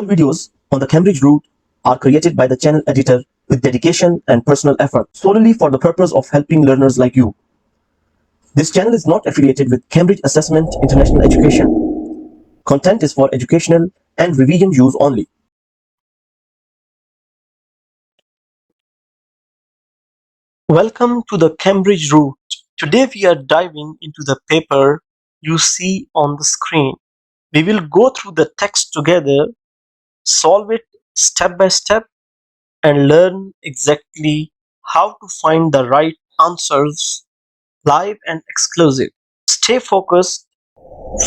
All videos on the Cambridge route are created by the channel editor with dedication and personal effort solely for the purpose of helping learners like you. This channel is not affiliated with Cambridge Assessment International Education. Content is for educational and revision use only. Welcome to the Cambridge route. Today we are diving into the paper you see on the screen. We will go through the text together, solve it step by step, and learn exactly how to find the right answers, live and exclusive. Stay focused,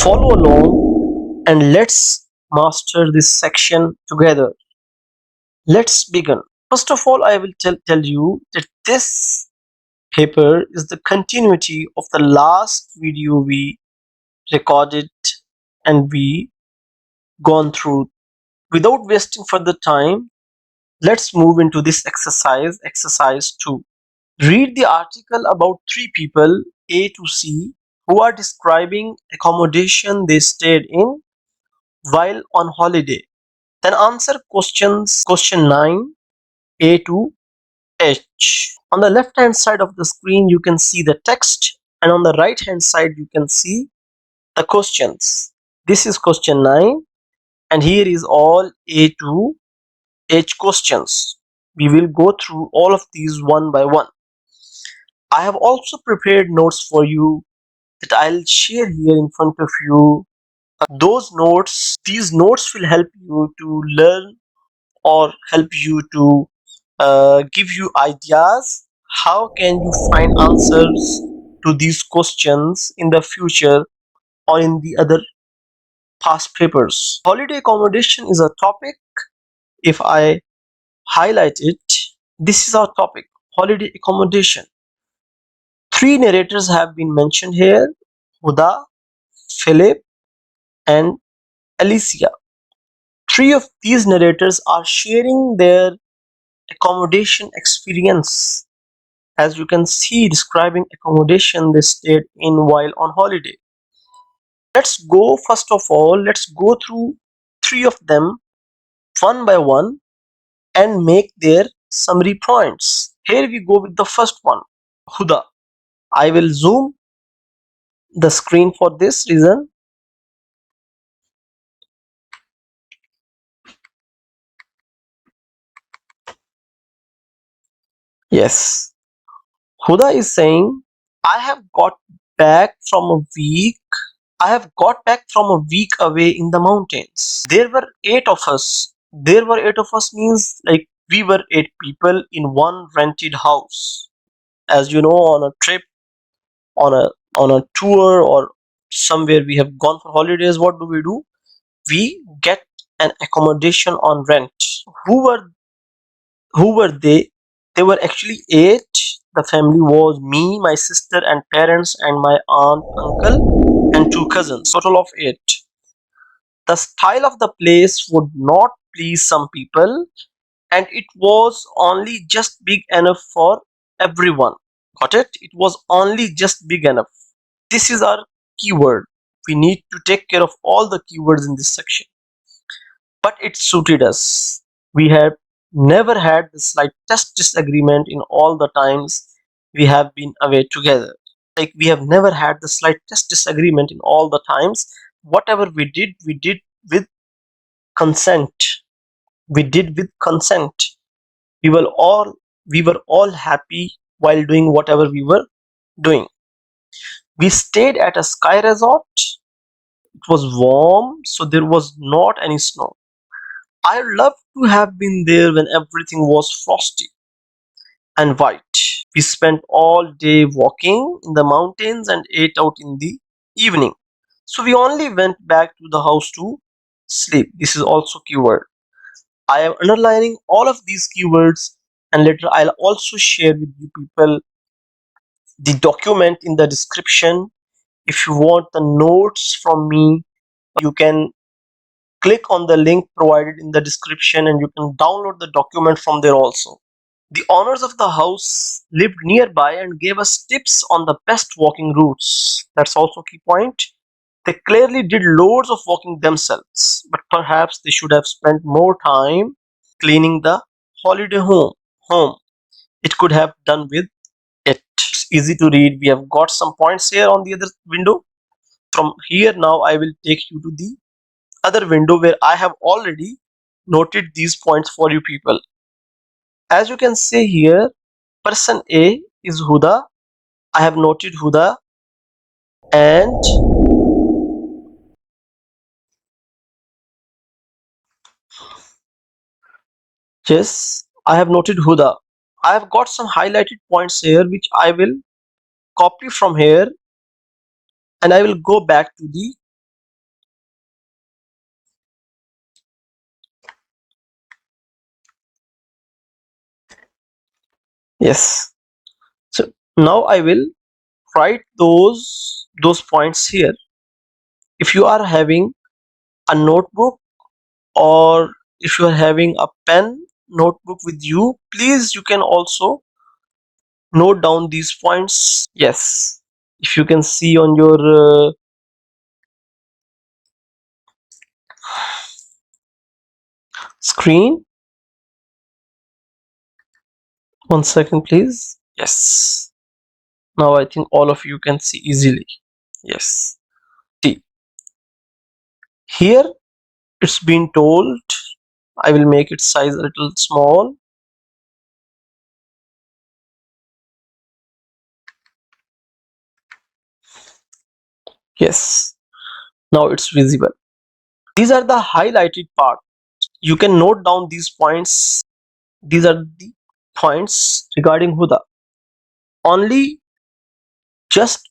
follow along, and let's master this section together. Let's begin. First of all, I will tell you that this paper is the continuity of the last video we recorded and we gone through. Without wasting further time, let's move into this exercise 2. Read the article about three people, A to C, who are describing accommodation they stayed in while on holiday. Then answer question 9, A to H. On the left hand side of the screen, you can see the text, and on the right hand side, you can see the questions. This is question 9, and here is all A to H questions. We will go through all of these one by one. I have also prepared notes for you that I'll share here in front of you. These notes will help you to learn or help you to give you ideas how can you find answers to these questions in the future or in the other past papers. Holiday accommodation is a topic. If I highlight it, this is our topic, holiday accommodation. Three narrators have been mentioned here: Huda, Philip, and Alicia. Three of these narrators are sharing their accommodation experience. As you can see, describing accommodation they stayed in while on holiday. Let's go, first of all, let's go through three of them one by one and make their summary points. Here we go with the first one, Huda. I will zoom the screen for this reason. Yes, Huda is saying, I have got back from a week. I have got back from a week away in the mountains. There were 8 of us. There were 8 of us means like we were 8 people in one rented house. As you know, on a trip, on a tour, or somewhere we have gone for holidays, what do? We get an accommodation on rent. Who were who were they? They were actually 8. The family was me, my sister and parents, and my aunt, uncle, and 2 cousins. Total of 8. The style of the place would not please some people, and it was only just big enough for everyone. Got it? It was only just big enough. This is our keyword. We need to take care of all the keywords in this section. But it suited us. We have never had the slightest disagreement in all the times we have been away together. Like, we have never had the slightest disagreement in all the times. Whatever we did with consent. We did with consent. We were all happy while doing whatever we were doing. We stayed at a ski resort. It was warm, so there was not any snow. I loved to have been there when everything was frosty and white. We spent all day walking in the mountains and ate out in the evening. So we only went back to the house to sleep. This is also keyword. I am underlining all of these keywords, and later I'll also share with you people the document in the description. If you want the notes from me, you can click on the link provided in the description and you can download the document from there also. The owners of the house lived nearby and gave us tips on the best walking routes. That's also key point. They clearly did loads of walking themselves, but perhaps they should have spent more time cleaning the holiday home. It could have done with it. It's easy to read. We have got some points here on the other window. From here now I will take you to the other window where I have already noted these points for you people. As you can see here, person A is Huda. I have noted Huda, and yes, I have noted Huda. I have got some highlighted points here which I will copy from here, and I will go back to the yes. So now I will write those points here. If you are having a notebook, or if you are having a pen notebook with you, please you can also note down these points. Yes, if you can see on your screen. One second please. Yes, now I think all of you can see easily. Yes, see here it's been told. I will make its size a little small. Yes, now it's visible. These are the highlighted part. You can note down these points. These are the points regarding Huda. Only just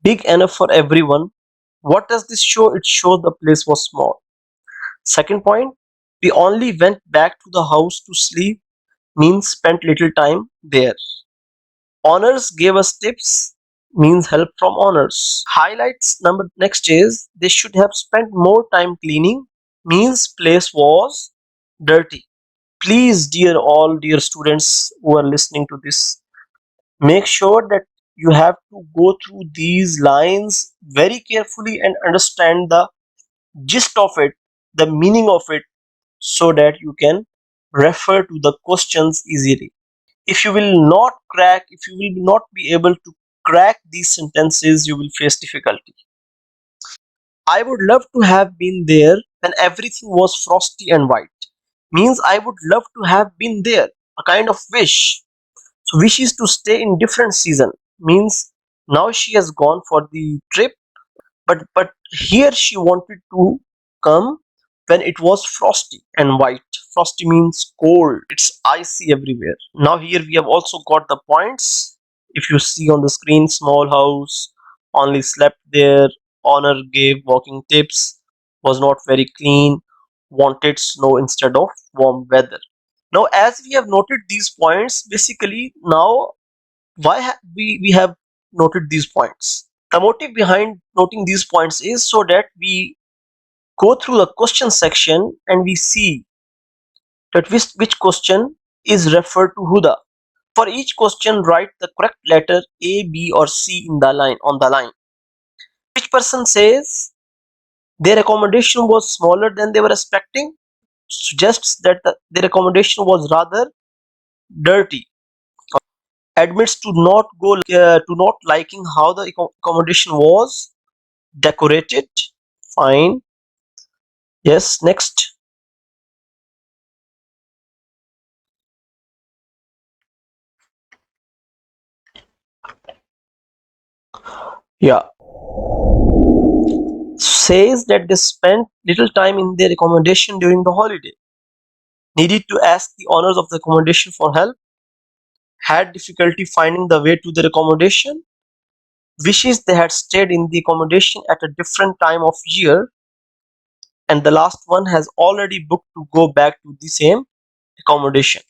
big enough for everyone. What does this show? It shows the place was small. Second point, we only went back to the house to sleep, means spent little time there. Honors gave us tips, means help from honors. Highlights number next is they should have spent more time cleaning, means place was dirty. Please, dear students who are listening to this, make sure that you have to go through these lines very carefully and understand the gist of it, the meaning of it, so that you can refer to the questions easily. If you will not if you will not be able to crack these sentences, you will face difficulty. I would love to have been there when everything was frosty and white, means I would love to have been there, a kind of wish. So wish is to stay in different season, means now she has gone for the trip, but here she wanted to come when it was frosty and white. Frosty means cold, it's icy everywhere. Now here we have also got the points. If you see on the screen, small house, only slept there, honor gave walking tips, was not very clean, wanted snow instead of warm weather. Now as we have noted these points, basically now we have noted these points. The motive behind noting these points is so that we go through the question section and we see that which question is referred to Huda. For each question, write the correct letter A, B, or C in the line on the line. Which person says their accommodation was smaller than they were expecting, suggests that their accommodation was rather dirty. Admits to not liking how the accommodation was decorated. Fine. Yes, next. Yeah, says that they spent little time in their accommodation during the holiday, needed to ask the owners of the accommodation for help, had difficulty finding the way to their accommodation, wishes they had stayed in the accommodation at a different time of year, and the last one has already booked to go back to the same accommodation.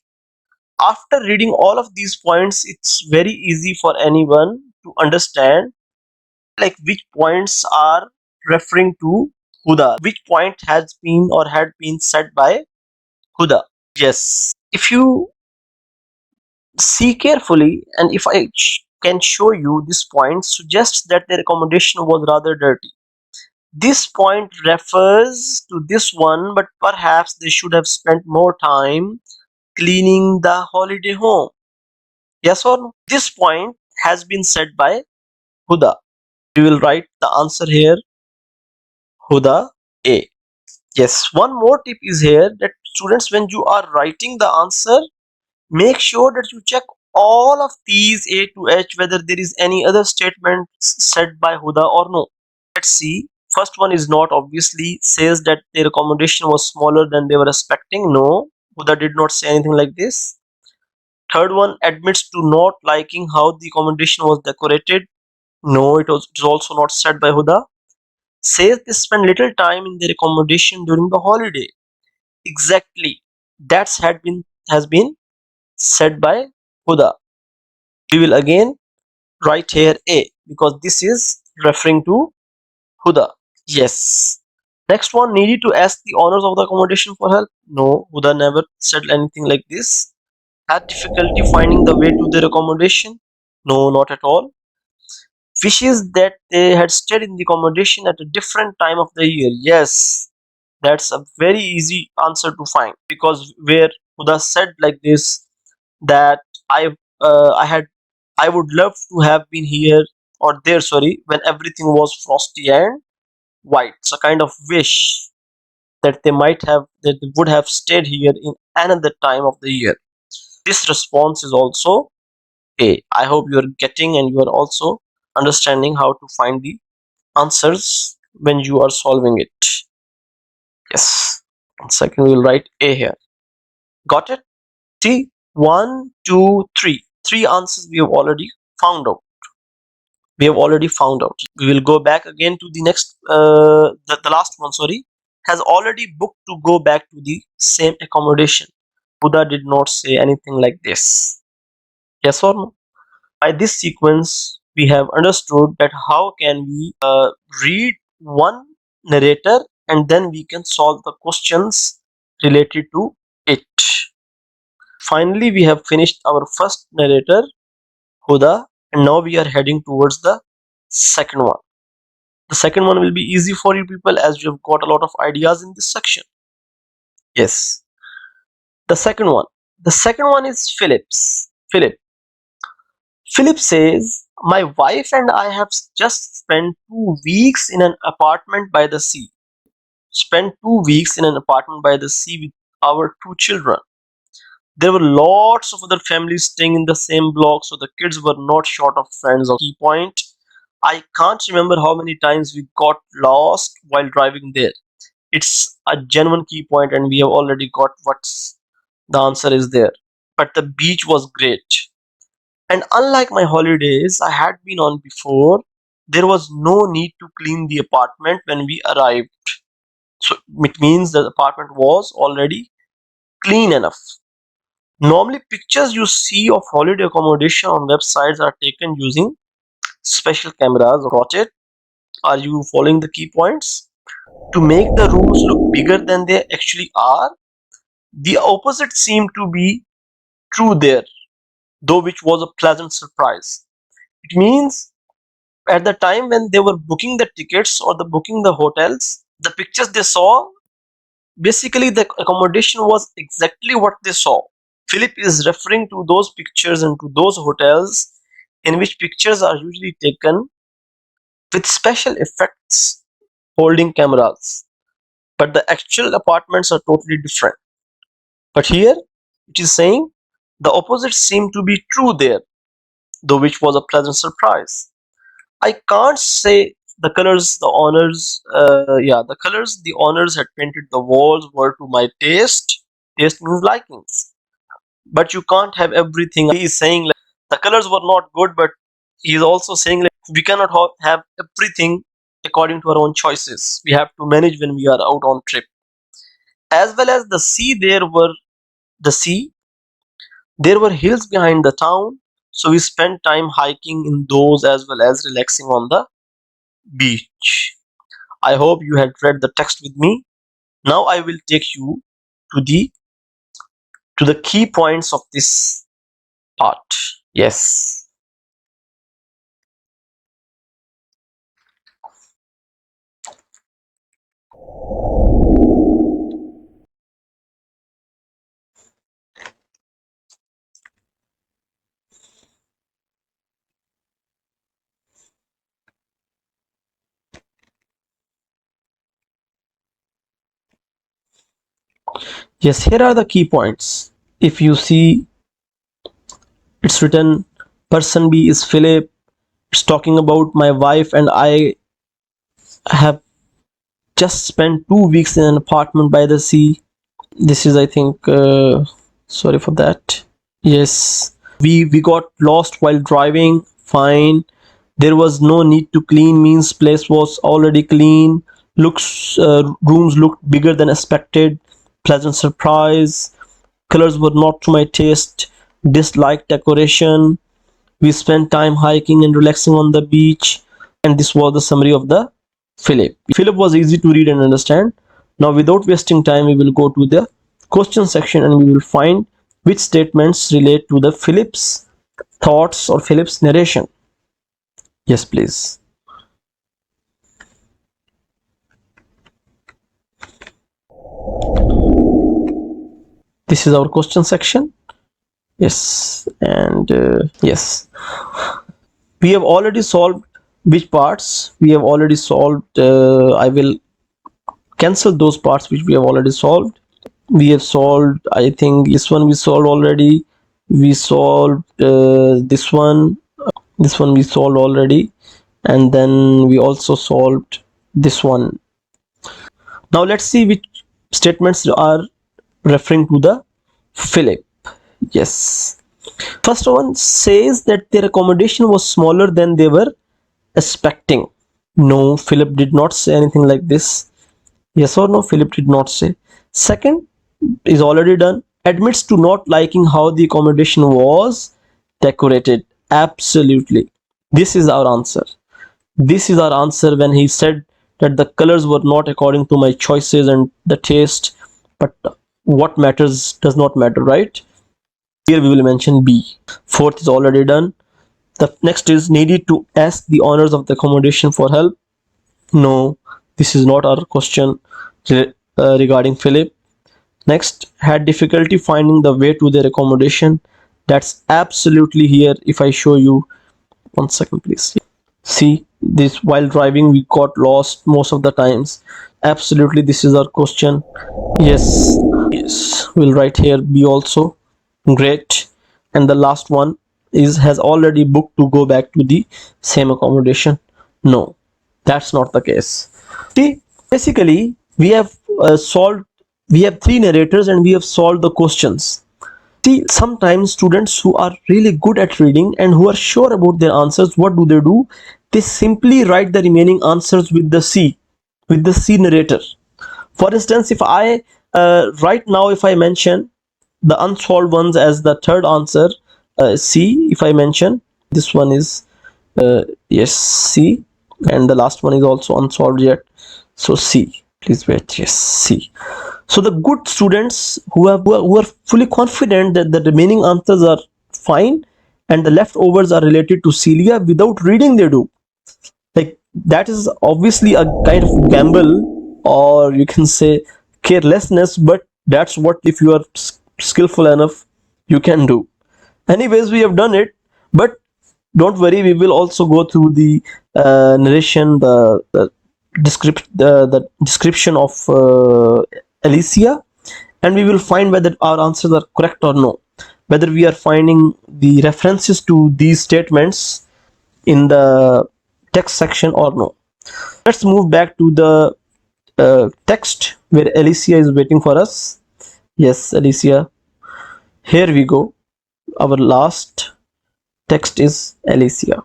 After reading all of these points, it's very easy for anyone to understand like which points are referring to Huda, which point has been or had been said by Huda. Yes, if you see carefully, and if I can show you, this point suggests that their accommodation was rather dirty. This point refers to this one, but perhaps they should have spent more time cleaning the holiday home. Yes or no? This point has been said by Huda. We will write the answer here, Huda A. Yes, one more tip is here that students, when you are writing the answer, make sure that you check all of these A to H whether there is any other statement said by Huda or no. Let's see. First one is not, obviously says that their accommodation was smaller than they were expecting. No, Huda did not say anything like this. Third one admits to not liking how the accommodation was decorated. No, it is also not said by Huda. Says they spend little time in their accommodation during the holiday. Exactly. That's had been has been said by Huda. We will again write here A because this is referring to Huda. Yes. Next one, needed to ask the owners of the accommodation for help. No, Huda never said anything like this. Had difficulty finding the way to their accommodation. No, not at all. Wishes that they had stayed in the accommodation at a different time of the year. Yes, that's a very easy answer to find because where Huda said like this that I would love to have been here or there, sorry, when everything was frosty and white. It's a kind of wish that they would have stayed here in another time of the year. This response is also A. I hope you are getting and you are also understanding how to find the answers when you are solving it. Yes. Second, we'll write A here. Got it? See, one, two, three. Three answers we have already found out. We will go back again to the next, the last one, sorry, has already booked to go back to the same accommodation. Buddha did not say anything like this. Yes or no? By this sequence, we have understood that how can we read one narrator and then we can solve the questions related to it. Finally, we have finished our first narrator, Huda, and now we are heading towards the second one. The second one will be easy for you people as you have got a lot of ideas in this section. Yes, the second one. The second one is Philip's. Philip says, my wife and I have just spent 2 weeks in an apartment by the sea. Spent 2 weeks in an apartment by the sea with our two children. There were lots of other families staying in the same block, so the kids were not short of friends. Or key point, I can't remember how many times we got lost while driving there. It's a genuine key point, and we have already got what's the answer is there. But the beach was great. And unlike my holidays I had been on before, there was no need to clean the apartment when we arrived. So it means that the apartment was already clean enough. Normally, pictures you see of holiday accommodation on websites are taken using special cameras. Got it? Are you following the key points? To make the rooms look bigger than they actually are. The opposite seemed to be true there, though, which was a pleasant surprise. It means at the time when they were booking the tickets or the booking the hotels, the pictures they saw, basically the accommodation was exactly what they saw. Philip is referring to those pictures and to those hotels in which pictures are usually taken with special effects holding cameras, but the actual apartments are totally different. But here it is saying the opposite seemed to be true there, though, which was a pleasant surprise. I can't say the colors the owners, the colors the owners had painted the walls were to my taste. Taste means likings. But you can't have everything. He is saying like the colors were not good, but he is also saying like we cannot have everything according to our own choices. We have to manage when we are out on trip. As well as the sea, there were hills behind the town, so we spent time hiking in those as well as relaxing on the beach. I hope you had read the text with me. Now I will take you to the key points of this part. Yes. Yes, here are the key points. If you see, it's written person B is Philip. It's talking about my wife and I have just spent 2 weeks in an apartment by the sea. This is, I think, sorry for that. Yes, we got lost while driving. Fine. There was no need to clean, means place was already clean. Looks rooms looked bigger than expected. Pleasant surprise. Colors were not to my taste. Disliked decoration. We spent time hiking and relaxing on the beach. And this was the summary of the Philip. Philip was easy to read and understand. Now, without wasting time, we will go to the question section and we will find which statements relate to the Philip's thoughts or Philip's narration. Yes, please. This is our question section. Yes, and yes, we have already solved which parts we have already solved. I will cancel those parts which we have already solved. We have solved, I think this one we solved already. We solved this one we solved already, and then we also solved this one. Now let's see which statements are referring to the Philip. Yes, first one says that their accommodation was smaller than they were expecting. No, Philip did not say anything like this. Yes or no, Philip did not say. Second is already done. Admits to not liking how the accommodation was decorated. Absolutely. This is our answer. This is our answer when he said that the colors were not according to my choices and the taste, but what matters does not matter, right? Here we will mention B. Fourth is already done. The next is needed to ask the owners of the accommodation for help. No, this is not our question regarding Philip. Next, had difficulty finding the way to their accommodation. That's absolutely here. If I show you, 1 second please. See, this while driving we got lost most of the times. Absolutely, this is our question. Yes, yes, we'll write here B also. Great. And the last one is has already booked to go back to the same accommodation. No, that's not the case. See, basically we have solved, we have three narrators and we have solved the questions. See, sometimes students who are really good at reading and who are sure about their answers, what do? They simply write the remaining answers with the C, with the C narrator. For instance, if I right now, if I mention the unsolved ones as the third answer, C, if I mention this one is yes, C, and the last one is also unsolved yet, so C. Please wait. Yes, C. So the good students who are fully confident that the remaining answers are fine and the leftovers are related to Celia, without reading they do. Like, that is obviously a kind of gamble, or you can say carelessness, but that's what, if you are skillful enough, you can do. Anyways, we have done it, but don't worry, we will also go through the narration, the description of Alicia, and we will find whether our answers are correct or no, whether we are finding the references to these statements in the text section or no. Let's move back to the text where Alicia is waiting for us. Yes, Alicia, here we go. Our last text is Alicia.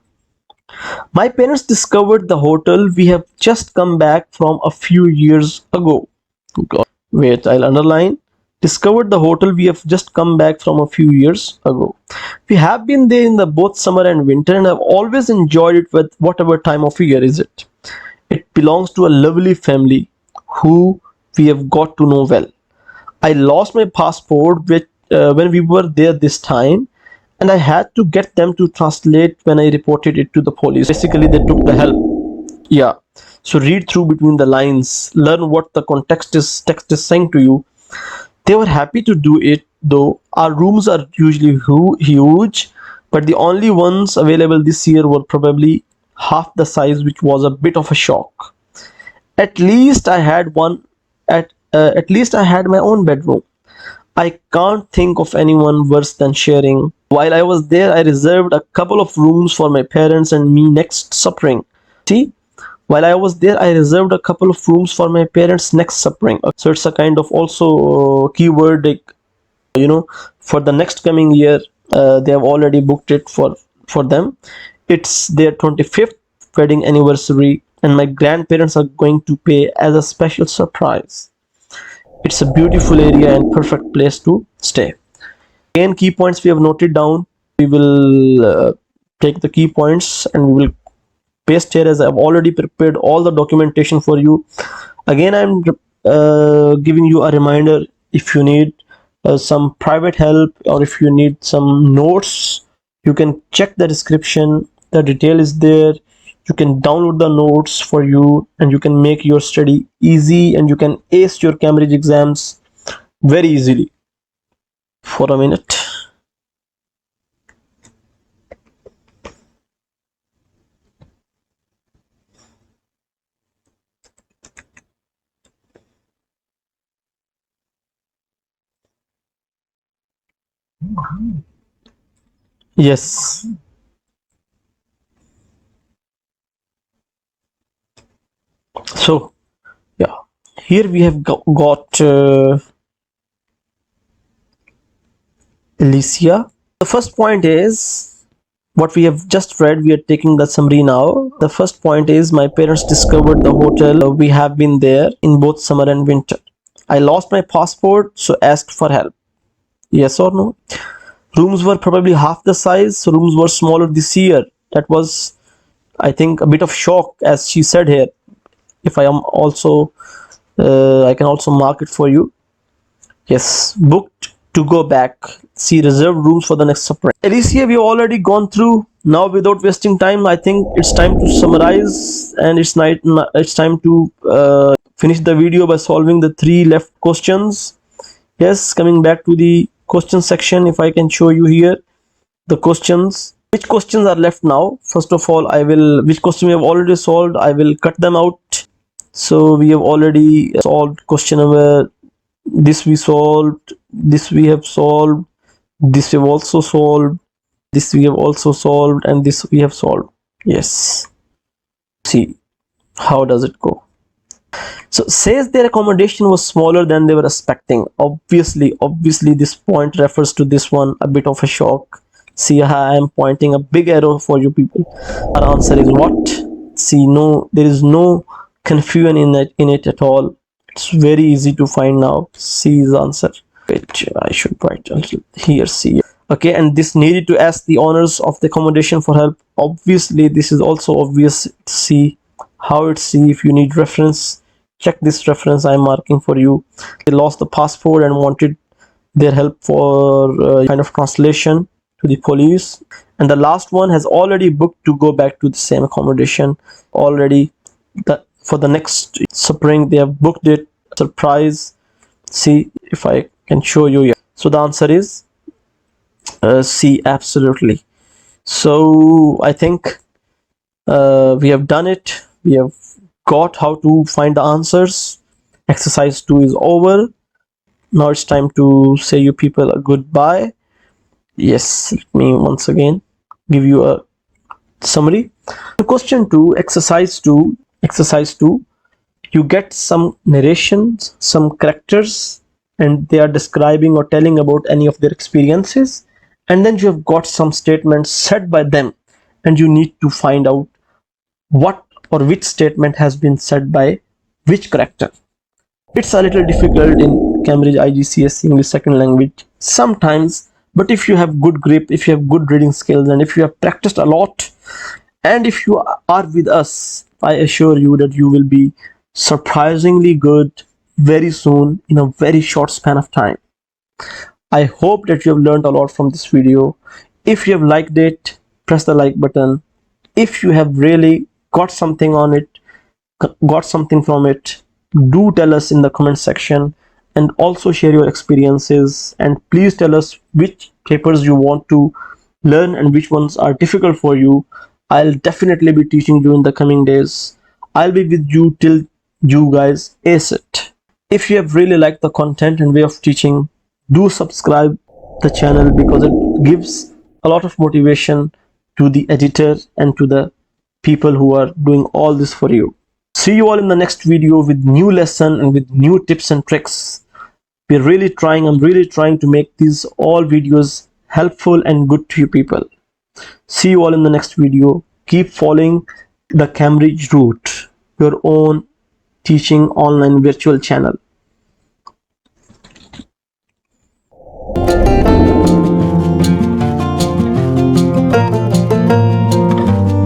My parents discovered the hotel we have just come back from a few years ago. Wait, I'll underline. Discovered the hotel we have just come back from a few years ago. We have been there in the both summer and winter and have always enjoyed it with whatever time of year is it. It belongs to a lovely family who we have got to know well. I lost my passport when we were there this time, and I had to get them to translate when I reported it to the police. Basically, they took the help. Yeah. So read through between the lines, learn what the text is saying to you. They were happy to do it, though. Our rooms are usually huge, but the only ones available this year were probably half the size, which was a bit of a shock. At least I had one. At least I had my own bedroom. I can't think of anyone worse than sharing. While I was there, I reserved a couple of rooms for my parents and me next spring. See, while I was there, I reserved a couple of rooms for my parents next spring. So it's a kind of also keyword, like, for the next coming year. They have already booked it for them. It's their 25th wedding anniversary, and my grandparents are going to pay as a special surprise. It's a beautiful area and perfect place to stay. Again, key points we have noted down. We will take the key points and we will paste here, as I've already prepared all the documentation for you. Again, I'm giving you a reminder: if you need some private help or if you need some notes, you can check the description. The detail is there. You can download the notes for you and you can make your study easy, and you can ace your Cambridge exams very easily. For a minute. Yes. So yeah, here we have got Alicia. The first point is what we have just read. We are taking the summary now. The first point is my parents discovered the hotel. We have been there in both summer and winter. I lost my passport, so asked for help. Yes or no? Rooms were probably half the size, so rooms were smaller this year. That was, I think, a bit of shock, as she said here. If I am also, I can also mark it for you. Yes, booked to go back. See reserved rooms for the next spring. Alicia, we've already gone through. Now, without wasting time, I think it's time to summarize, and it's night. It's time to finish the video by solving the 3 left questions. Yes, coming back to the question section, if I can show you here the questions. Which questions are left now? First of all, which question we have already solved, I will cut them out. So we have already solved question number, this we solved, this we have solved, this we have also solved, this we have also solved, and this we have solved. Yes. See, how does it go? So says their accommodation was smaller than they were expecting. Obviously this point refers to this one. A bit of a shock. See how I am pointing a big arrow for you people. Our answer is what? See, no, there is no confusion in it at all. It's very easy to find now. C is the answer. Wait, I should write a little here. C. Okay, and this needed to ask the owners of the accommodation for help. Obviously this is also obvious. C. How it's C? If you need reference, check this reference I'm marking for you. They lost the passport and wanted their help for kind of translation to the police. And the last one has already booked to go back to the same accommodation already. For the next spring they have booked it. Surprise. See if I can show you here. So the answer is C, absolutely. So I think we have done it. We have got how to find the answers. Exercise 2 is over. Now it's time to say you people a goodbye. Yes, let me once again give you a summary. Question 2, exercise 2, you get some narrations, some characters, and they are describing or telling about any of their experiences, and then you have got some statements said by them, and you need to find out what or which statement has been said by which character. It's a little difficult in Cambridge IGCSE English second language sometimes, but if you have good grip, if you have good reading skills, and if you have practiced a lot, and if you are with us, I assure you that you will be surprisingly good very soon in a very short span of time. I hope that you have learned a lot from this video. If you have liked it, press the like button. If you have really got something from it, do tell us in the comment section, and also share your experiences, and please tell us which papers you want to learn and which ones are difficult for you. I'll definitely be teaching you in the coming days. I'll be with you till you guys ace it. If you have really liked the content and way of teaching, do subscribe the channel because it gives a lot of motivation to the editor and to the people who are doing all this for you. See you all in the next video with new lesson and with new tips and tricks. I'm really trying to make these all videos helpful and good to you people. See you all in the next video. Keep following the Cambridge route, your own teaching online virtual channel.